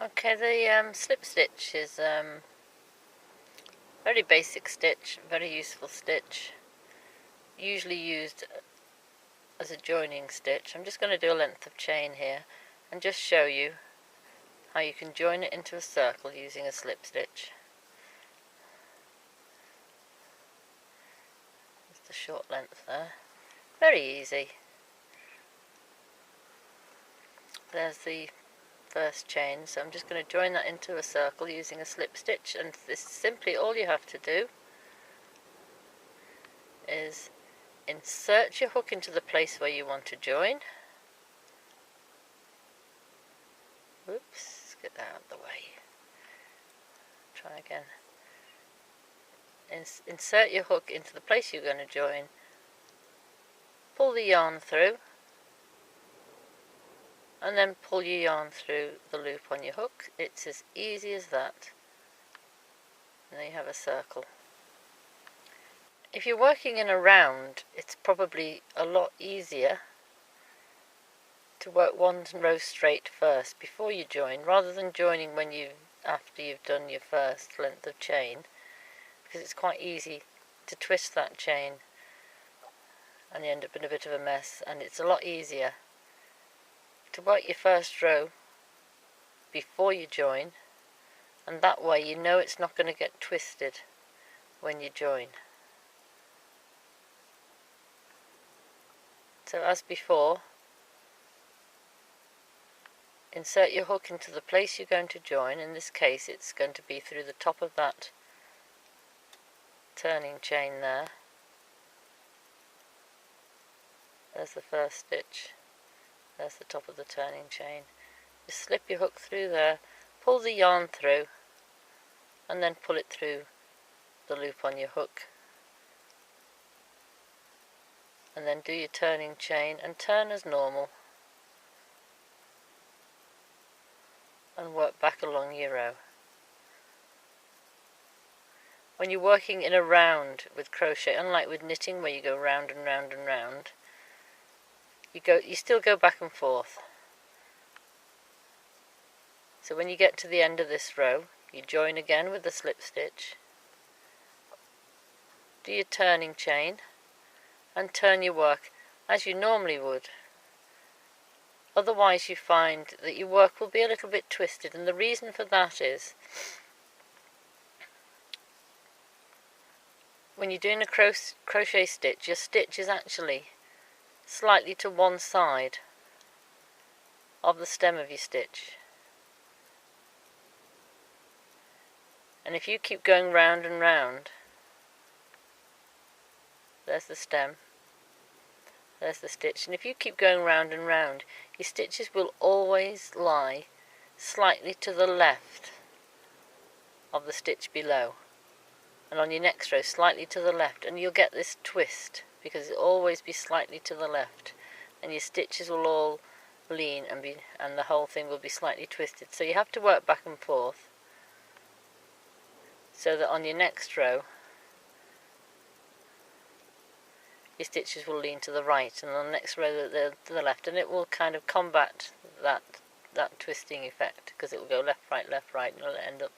Okay, the slip stitch is very basic stitch, very useful stitch, usually used as a joining stitch. I'm just going to do a length of chain here and just show you how you can join it into a circle using a slip stitch. Just a short length there, very easy. There's the first chain, so I'm just going to join that into a circle using a slip stitch, and this is simply all you have to do is insert your hook into the place where you want to join. Oops, let's get that out of the way. Try again. Insert your hook into the place you're going to join, pull the yarn through, and then pull your yarn through the loop on your hook. It's as easy as that. And there you have a circle. If you're working in a round, it's probably a lot easier to work one row straight first before you join, rather than joining after you've done your first length of chain, because it's quite easy to twist that chain and you end up in a bit of a mess, and it's a lot easier to work your first row before you join, and that way you know it's not going to get twisted when you join. So as before, insert your hook into the place you're going to join. In this case it's going to be through the top of that turning chain there. There's the first stitch. There's the top of the turning chain. Just slip your hook through there, pull the yarn through, and then pull it through the loop on your hook. And then do your turning chain and turn as normal. And work back along your row. When you're working in a round with crochet, unlike with knitting where you go round and round and round, you still go back and forth. So when you get to the end of this row, you join again with the slip stitch, do your turning chain, and turn your work as you normally would. Otherwise you find that your work will be a little bit twisted, and the reason for that is when you're doing a crochet stitch, your stitch is actually slightly to one side of the stem of your stitch. And if you keep going round and round, there's the stem, there's the stitch, and if you keep going round and round, your stitches will always lie slightly to the left of the stitch below, and on your next row slightly to the left, and you'll get this twist because it'll always be slightly to the left, and your stitches will all lean and the whole thing will be slightly twisted. So you have to work back and forth so that on your next row your stitches will lean to the right, and on the next row to the left, and it will kind of combat that twisting effect, because it will go left, right, and it'll end up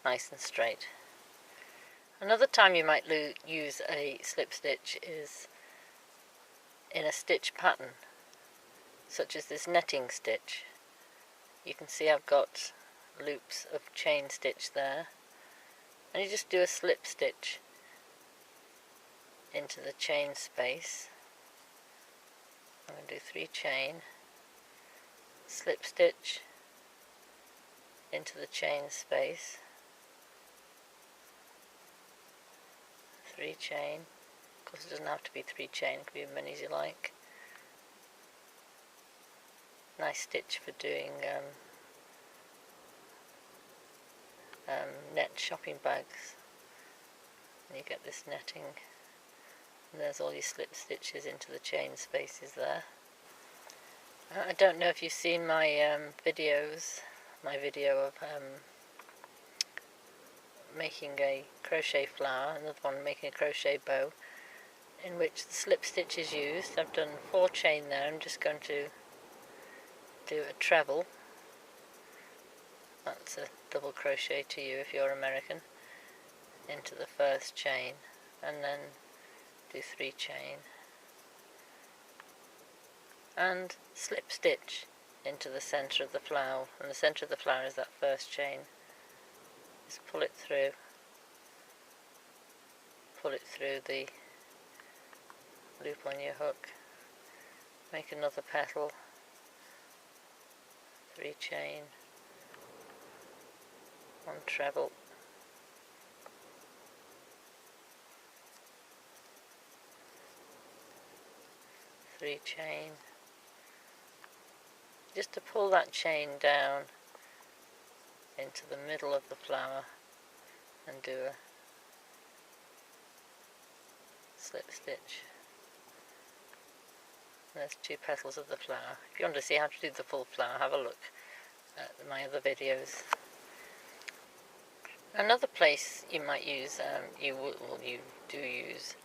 nice and straight. Another time you might use a slip stitch is in a stitch pattern, such as this netting stitch. You can see I've got loops of chain stitch there, and you just do a slip stitch into the chain space. I'm going to do 3 chain, slip stitch into the chain space, 3 chain. Of course it doesn't have to be 3 chain, it can be as many as you like. Nice stitch for doing net shopping bags. And you get this netting, and there's all your slip stitches into the chain spaces there. I don't know if you've seen my videos, my video of making a crochet flower, another one making a crochet bow, in which the slip stitch is used. I've done 4 chain there. I'm just going to do a treble That's a double crochet to you if you're American, into the first chain, and then do 3 chain and slip stitch into the centre of the flower, and the centre of the flower is that first chain. Just pull it through the loop on your hook, make another petal, 3 chain, 1 treble, 3 chain, just to pull that chain down into the middle of the flower and do a slip stitch. And there's 2 petals of the flower. If you want to see how to do the full flower, have a look at my other videos. Another place you might use, you do use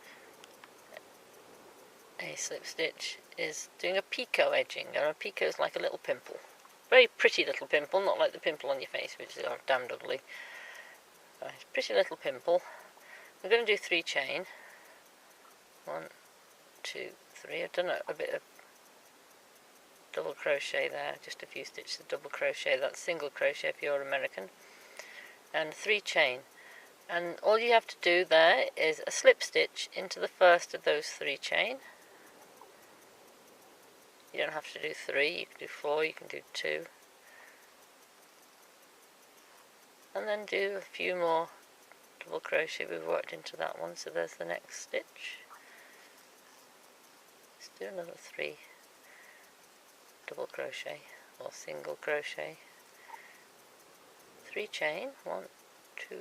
a slip stitch, is doing a picot edging. And a picot is like a little pimple. Very pretty little pimple, not like the pimple on your face, which is damned ugly. Right, pretty little pimple. We're going to do 3 chain. 1, 2, 3. I've done a bit of double crochet there, just a few stitches of double crochet. That's single crochet if you're American. And 3 chain. And all you have to do there is a slip stitch into the first of those 3 chain. You don't have to do 3, you can do 4, you can do 2. And then do a few more double crochet. We've worked into that one, so there's the next stitch. Let's do another 3 double crochet or single crochet. 3 chain, 1, 2,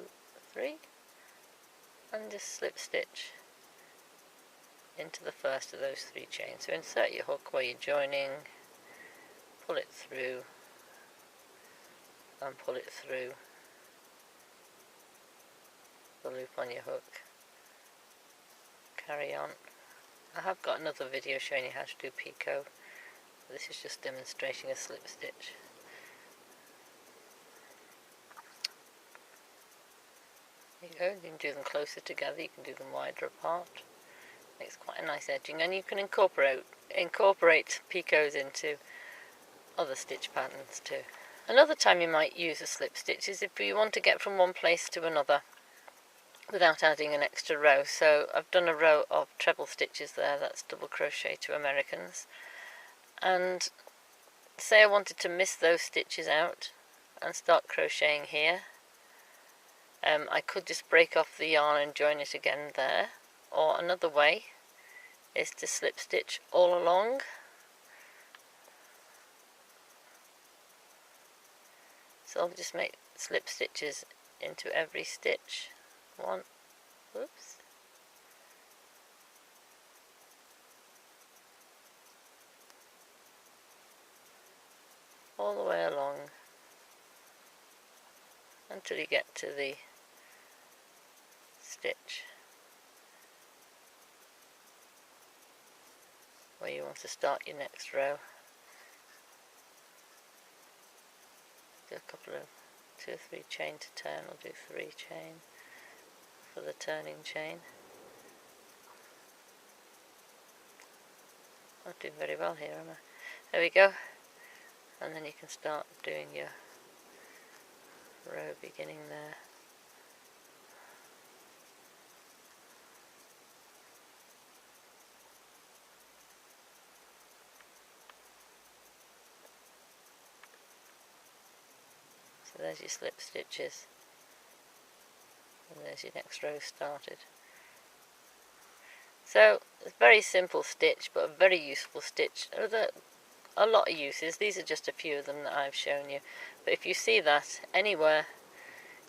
3, and just slip stitch into the first of those 3 chains. So insert your hook where you're joining, pull it through, and pull it through the loop on your hook. Carry on. I have got another video showing you how to do picot. This is just demonstrating a slip stitch. There you go, you can do them closer together, you can do them wider apart. Makes quite a nice edging, and you can incorporate picots into other stitch patterns too. Another time you might use a slip stitch is if you want to get from one place to another without adding an extra row. So I've done a row of treble stitches there, that's double crochet to Americans. And say I wanted to miss those stitches out and start crocheting here, I could just break off the yarn and join it again there. Or another way is to slip stitch all along. So I'll just make slip stitches into every stitch. 1, whoops, all the way along until you get to the stitch where you want to start your next row. Do a couple of 2 or 3 chain to turn, or do 3 chain for the turning chain. Not doing very well here, am I? There we go. And then you can start doing your row beginning there. So there's your slip stitches, and there's your next row started. So it's a very simple stitch, but a very useful stitch. A lot of uses. These are just a few of them that I've shown you. But if you see that anywhere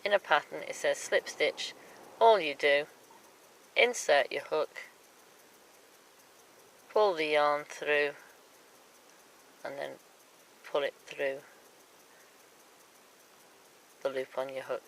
in a pattern it says slip stitch, all you do, insert your hook, pull the yarn through, and then pull it through the loop on your hook.